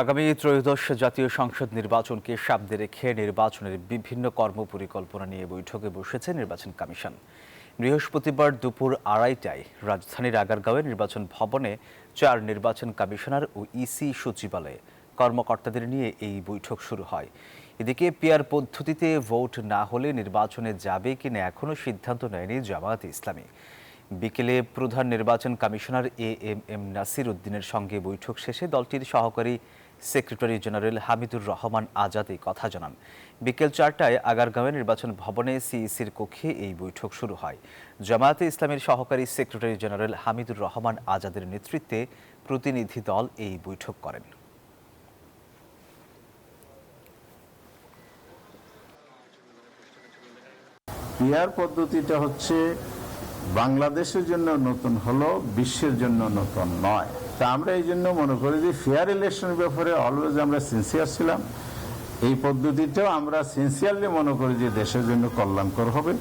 আগামী ত্রয়োদশ জাতীয় সংসদ নির্বাচনকে সামনে রেখে নির্বাচনের বিভিন্ন কর্মপরিকল্পনা নিয়ে বৈঠকে বসেছে নির্বাচন কমিশন। বৃহস্পতিবার দুপুর 2:30টায় রাজধানীর আগারগাঁওয়ে নির্বাচন ভবনে 4 নির্বাচন কমিশনার ও ইসি সচিবালয়ে কর্মকর্তাদের নিয়ে এই বৈঠক শুরু হয়। এদিকে পিআর পদ্ধতিতে ভোট না হলে নির্বাচনে যাবে কিনা এখনও সিদ্ধান্ত নেয়নি জামায়াতে ইসলামী। বিকেলে প্রধান নির্বাচন কমিশনার এএমএম নাসির উদ্দিনের সঙ্গে বৈঠক শেষে দলটির সহকারী সেক্রেটারি জেনারেল হামিদুর রহমান আজাদ এই কথা জানান। বিকেল 4টায় আগারগাঁওয়ে নির্বাচন ভবনে সিইসির কক্ষে এই বৈঠক শুরু হয়। জামায়াতে ইসলামের সহকারী সেক্রেটারি জেনারেল হামিদুর রহমান আজাদের নেতৃত্বে প্রতিনিধি দল এই বৈঠক করেন। পিআর পদ্ধতিটা হচ্ছে বাংলাদেশের জন্য নতুন হলো, বিশ্বের জন্য নতুন নয়। তা আমরা এই জন্য মনে করি যে ফেয়ার ইলেকশনের ব্যাপারে অলওয়েজ আমরা সিনসিয়ার ছিলাম। এই পদ্ধতিটাও আমরা সিনসিয়ারলি মনে করি যে দেশের জন্য কল্যাণকর হবে।